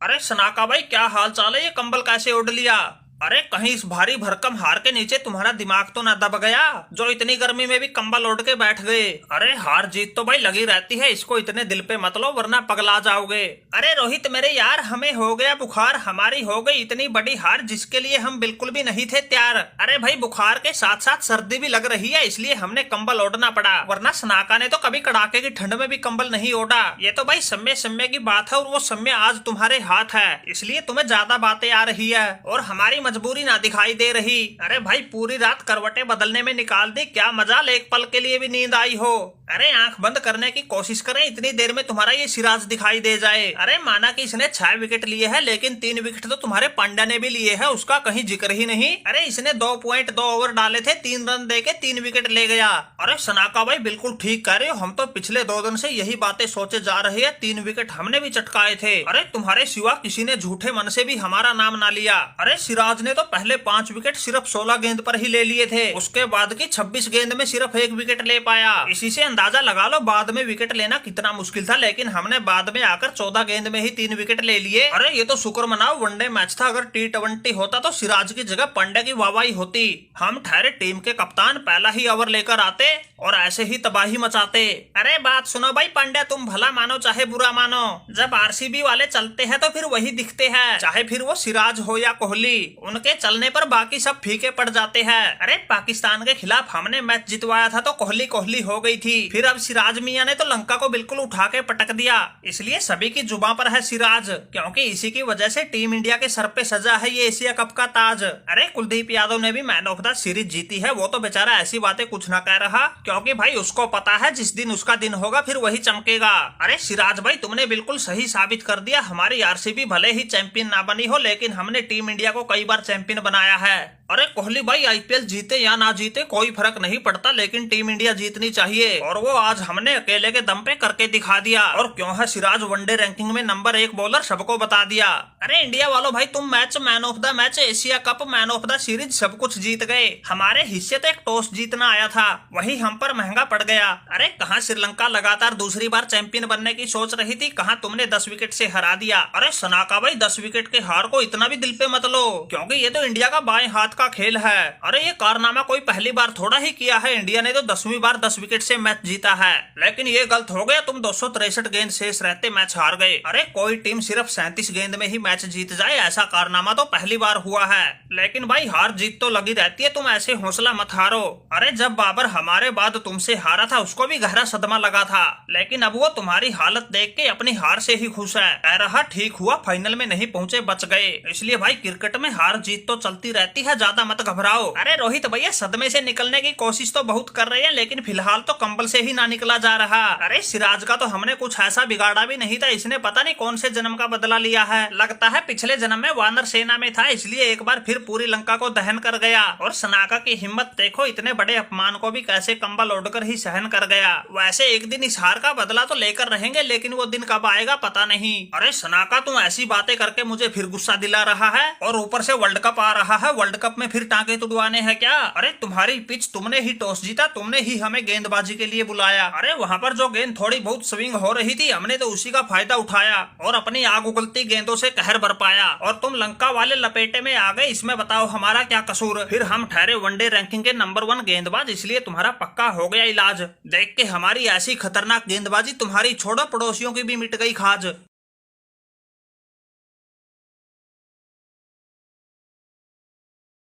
अरे सनाका भाई, क्या हाल चाल है? ये कंबल कैसे ओढ़ लिया? अरे कहीं इस भारी भरकम हार के नीचे तुम्हारा दिमाग तो ना दब गया, जो इतनी गर्मी में भी कंबल ओढ़ के बैठ गए? अरे हार जीत तो भाई लगी रहती है, इसको इतने दिल पे मत लो वरना पगला जाओगे। अरे रोहित मेरे यार, हमें हो गया बुखार, हमारी हो गई इतनी बड़ी हार जिसके लिए हम बिल्कुल भी नहीं थे तैयार। अरे भाई बुखार के साथ साथ सर्दी भी लग रही है, इसलिए हमने कंबल ओढ़ना पड़ा, वरना सनाका ने तो कभी कड़ाके की ठंड में भी कंबल नहीं ओढ़ा। ये तो भाई समय समय की बात है, और वो समय आज तुम्हारे हाथ है, इसलिए तुम्हें ज्यादा बातें आ रही है और हमारी मजबूरी ना दिखाई दे रही। अरे भाई पूरी रात करवटें बदलने में निकाल दी, क्या मजाल एक पल के लिए भी नींद आई हो? अरे आंख बंद करने की कोशिश करें, इतनी देर में तुम्हारा ये सिराज दिखाई दे जाए। अरे माना कि इसने 6 विकेट लिए हैं, लेकिन 3 विकेट तो तुम्हारे पांड्या ने भी लिए हैं, उसका कहीं जिक्र ही नहीं। अरे इसने 2.2 ओवर डाले थे, 3 रन देके 3 विकेट ले गया। अरे सनाका भाई बिल्कुल ठीक कह रहे हो, हम तो पिछले 2 दिन से यही बातें सोचे जा रहे हैं, 3 विकेट हमने भी चटकाए थे। अरे तुम्हारे सिवा किसी ने झूठे मन से भी हमारा नाम ना लिया। अरे सिराज ने तो पहले 5 विकेट सिर्फ 16 गेंद पर ही ले लिए थे, उसके बाद की 26 गेंद में सिर्फ 1 विकेट ले पाया। इसी से अंदाजा लगा लो बाद में विकेट लेना कितना मुश्किल था, लेकिन हमने बाद में आकर 14 गेंद में ही 3 विकेट ले लिए। अरे ये तो शुक्र मनाओ वनडे मैच था, अगर T20 होता तो सिराज की जगह पांड्या की वाहवाही होती। हम ठहरे टीम के कप्तान पहला ही ओवर लेकर आते और ऐसे ही तबाही मचाते। अरे बात सुनो भाई पांड्या, तुम भला मानो चाहे बुरा मानो, जब आरसीबी वाले चलते हैं तो फिर वही दिखते हैं, चाहे फिर वो सिराज हो या कोहली, उनके चलने पर बाकी सब फीके पड़ जाते हैं। अरे पाकिस्तान के खिलाफ हमने मैच जितवाया था तो कोहली कोहली हो गई थी, फिर अब सिराज मियां ने तो लंका को बिल्कुल उठा के पटक दिया, इसलिए सभी की जुबां पर है सिराज, क्योंकि इसी की वजह से टीम इंडिया के सर पे सजा है ये एशिया कप का ताज। अरे कुलदीप यादव ने भी मैन ऑफ द सीरीज जीती है, वो तो बेचारा ऐसी बातें कुछ ना कह रहा, क्योंकि भाई उसको पता है जिस दिन उसका दिन होगा फिर वही चमकेगा। अरे सिराज भाई तुमने बिल्कुल सही साबित कर दिया, हमारी आरसीबी भले ही चैंपियन ना बनी हो, लेकिन हमने टीम इंडिया को कई बार चैंपियन बनाया है। अरे कोहली भाई आईपीएल जीते या ना जीते कोई फर्क नहीं पड़ता, लेकिन टीम इंडिया जीतनी चाहिए, और वो आज हमने अकेले के दम पे करके दिखा दिया। और क्यों है सिराज वनडे रैंकिंग में नंबर 1 बॉलर, सबको बता दिया। अरे इंडिया वालों भाई, तुम match man of the match, Asia cup, man of the series सब कुछ जीत गए, हमारे हिस्से तो एक टॉस जीतना आया था, वही हम पर महंगा पड़ गया। अरे कहाँ श्रीलंका लगातार दूसरी बार चैंपियन बनने की सोच रही थी, कहाँ तुमने 10 विकेट से हरा दिया। अरे सनाका भाई 10 विकेट के हार को इतना भी दिल पे मत लो, क्योंकि ये तो इंडिया का बाएं हाथ का खेल है। अरे ये कारनामा कोई पहली बार थोड़ा ही किया है, इंडिया ने तो 10वीं बार 10 विकेट से मैच जीता है, लेकिन ये गलत हो गया, तुम 263 गेंद शेष रहते मैच हार गए। अरे कोई टीम सिर्फ 37 गेंद में ही मैच जीत जाए, ऐसा कारनामा तो पहली बार हुआ है, लेकिन भाई हार जीत तो लगी रहती है, तुम ऐसे हौसला मत हारो। अरे जब बाबर हमारे बाद तुमसे हारा था उसको भी गहरा सदमा लगा था, लेकिन अब वो तुम्हारी हालत देख के अपनी हार से ही खुश है, कह रहा ठीक हुआ फाइनल में नहीं पहुंचे, बच गए। इसलिए भाई क्रिकेट में हार जीत तो चलती रहती है, ज्यादा मत घबराओ। अरे रोहित भैया सदमे से निकलने की कोशिश तो बहुत कर रहे हैं, लेकिन फिलहाल तो कंबल से ही ना निकला जा रहा। अरे सिराज का तो हमने कुछ ऐसा बिगाड़ा भी नहीं था, इसने पता नहीं कौन से जन्म का बदला लिया है, लगता है पिछले जन्म में वानर सेना में था, इसलिए एक बार फिर पूरी लंका को दहन कर गया। और सनाका की हिम्मत देखो, इतने बड़े अपमान को भी कैसे कंबल ओढ़कर ही सहन कर गया। वैसे एक दिन इस हार का बदला तो लेकर रहेंगे, लेकिन वो दिन कब आएगा पता नहीं। अरे सनाका तुम ऐसी बातें करके मुझे फिर गुस्सा दिला रहा है, और ऊपर से वर्ल्ड कप आ रहा है, वर्ल्ड कप में फिर टांके तुड़वाने हैं क्या? अरे तुम्हारी पिच, तुमने ही टॉस जीता, तुमने ही हमें गेंदबाजी के लिए बुलाया। अरे वहाँ पर जो गेंद थोड़ी बहुत स्विंग हो रही थी, हमने तो उसी का फायदा उठाया और अपनी आग उगलती गेंदों से कहर बरपाया, और तुम लंका वाले लपेटे में आ गए, इसमें बताओ हमारा क्या कसूर? फिर हम ठहरे वनडे रैंकिंग के नंबर 1 गेंदबाज, इसलिए तुम्हारा पक्का हो गया इलाज। देख के हमारी ऐसी खतरनाक गेंदबाजी तुम्हारी छोड़ो पड़ोसियों की भी मिट गई खाज।